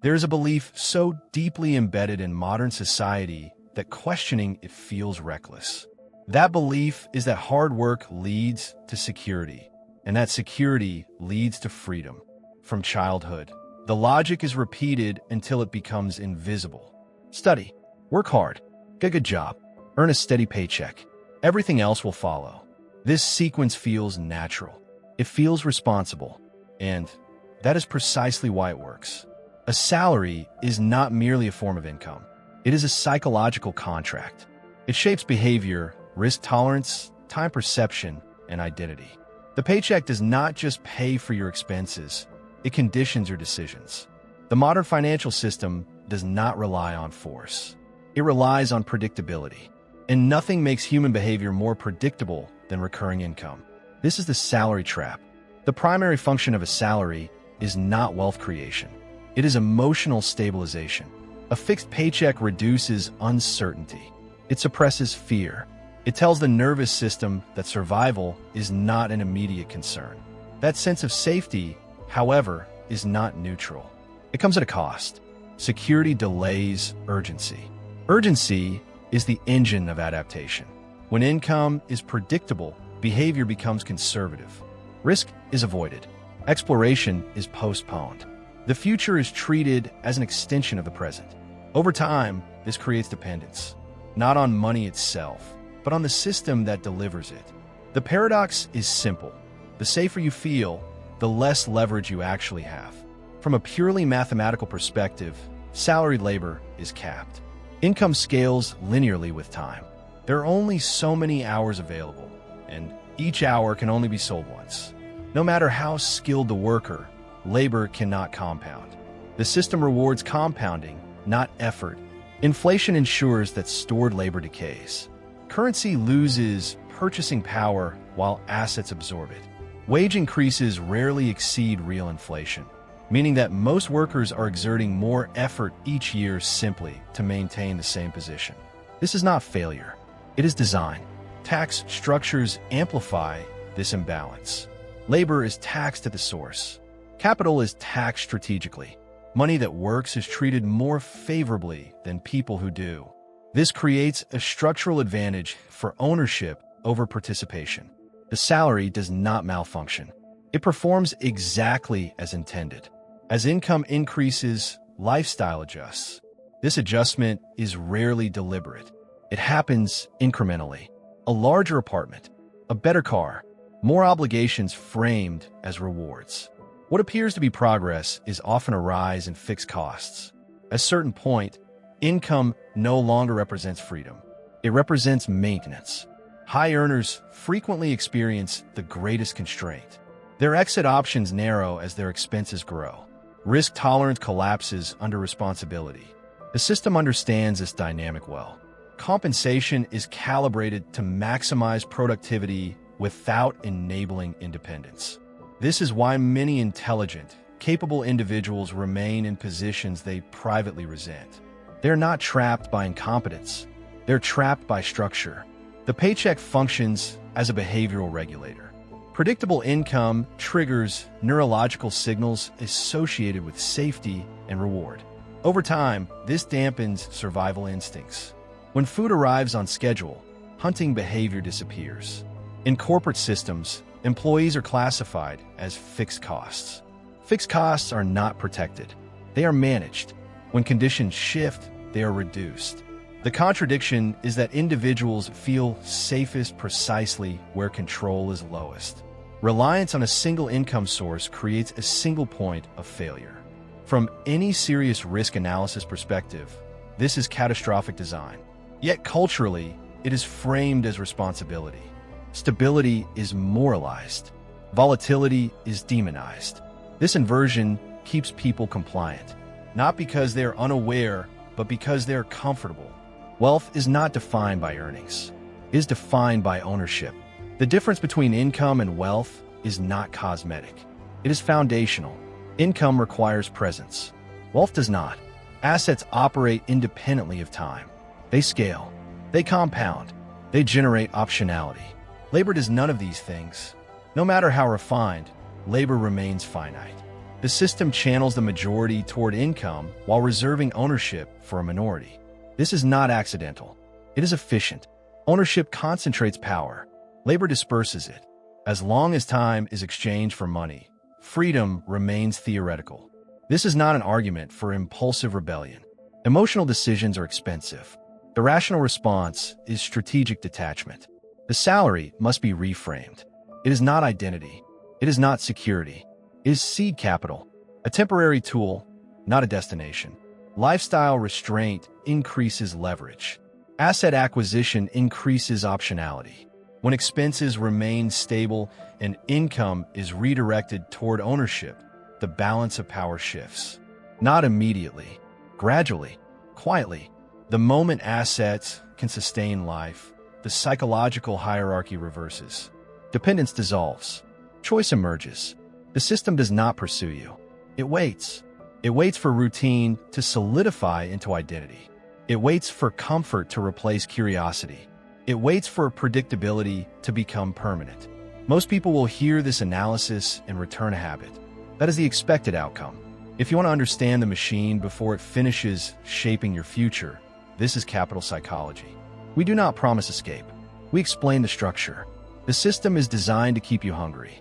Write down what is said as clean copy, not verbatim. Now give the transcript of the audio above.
There is a belief so deeply embedded in modern society that questioning it feels reckless. That belief is that hard work leads to security, and that security leads to freedom. From childhood, the logic is repeated until it becomes invisible. Study, work hard, get a good job, earn a steady paycheck. Everything else will follow. This sequence feels natural. It feels responsible. And that is precisely why it works. A salary is not merely a form of income. It is a psychological contract. It shapes behavior, risk tolerance, time perception, and identity. The paycheck does not just pay for your expenses, it conditions your decisions. The modern financial system does not rely on force. It relies on predictability. And nothing makes human behavior more predictable than recurring income. This is the salary trap. The primary function of a salary is not wealth creation. It is emotional stabilization. A fixed paycheck reduces uncertainty. It suppresses fear. It tells the nervous system that survival is not an immediate concern. That sense of safety, however, is not neutral. It comes at a cost. Security delays urgency. Urgency is the engine of adaptation. When income is predictable, behavior becomes conservative. Risk is avoided. Exploration is postponed. The future is treated as an extension of the present. Over time, this creates dependence, not on money itself, but on the system that delivers it. The paradox is simple. The safer you feel, the less leverage you actually have. From a purely mathematical perspective, salaried labor is capped. Income scales linearly with time. There are only so many hours available, and each hour can only be sold once. No matter how skilled the worker, labor cannot compound. The system rewards compounding, not effort. Inflation ensures that stored labor decays. Currency loses purchasing power while assets absorb it. Wage increases rarely exceed real inflation, meaning that most workers are exerting more effort each year simply to maintain the same position. This is not failure. It is design. Tax structures amplify this imbalance. Labor is taxed at the source. Capital is taxed strategically. Money that works is treated more favorably than people who do. This creates a structural advantage for ownership over participation. The salary does not malfunction. It performs exactly as intended. As income increases, lifestyle adjusts. This adjustment is rarely deliberate. It happens incrementally. A larger apartment, a better car, more obligations framed as rewards. What appears to be progress is often a rise in fixed costs. At a certain point, income no longer represents freedom. It represents maintenance. High earners frequently experience the greatest constraint. Their exit options narrow as their expenses grow. Risk tolerance collapses under responsibility. The system understands this dynamic well. Compensation is calibrated to maximize productivity without enabling independence. This is why many intelligent, capable individuals remain in positions they privately resent. They're not trapped by incompetence. They're trapped by structure. The paycheck functions as a behavioral regulator. Predictable income triggers neurological signals associated with safety and reward. Over time, this dampens survival instincts. When food arrives on schedule, hunting behavior disappears. In corporate systems, employees are classified as fixed costs. Fixed costs are not protected. They are managed. When conditions shift, they are reduced. The contradiction is that individuals feel safest precisely where control is lowest. Reliance on a single income source creates a single point of failure. From any serious risk analysis perspective, this is catastrophic design. Yet culturally, it is framed as responsibility. Stability is moralized. Volatility is demonized. This inversion keeps people compliant, not because they're unaware, but because they're comfortable. Wealth is not defined by earnings. It is defined by ownership. The difference between income and wealth is not cosmetic. It is foundational. Income requires presence. Wealth does not. Assets operate independently of time. They scale. They compound. They generate optionality. Labor does none of these things. No matter how refined, labor remains finite. The system channels the majority toward income while reserving ownership for a minority. This is not accidental. It is efficient. Ownership concentrates power. Labor disperses it. As long as time is exchanged for money, freedom remains theoretical. This is not an argument for impulsive rebellion. Emotional decisions are expensive. The rational response is strategic detachment. The salary must be reframed. It is not identity. It is not security. It is seed capital, a temporary tool, not a destination. Lifestyle restraint increases leverage. Asset acquisition increases optionality. When expenses remain stable and income is redirected toward ownership, the balance of power shifts. Not immediately, gradually, quietly. The moment assets can sustain life, the psychological hierarchy reverses. Dependence dissolves. Choice emerges. The system does not pursue you. It waits. It waits for routine to solidify into identity. It waits for comfort to replace curiosity. It waits for predictability to become permanent. Most people will hear this analysis and return a habit. That is the expected outcome. If you want to understand the machine before it finishes shaping your future, this is capital psychology. We do not promise escape. We explain the structure. The system is designed to keep you hungry.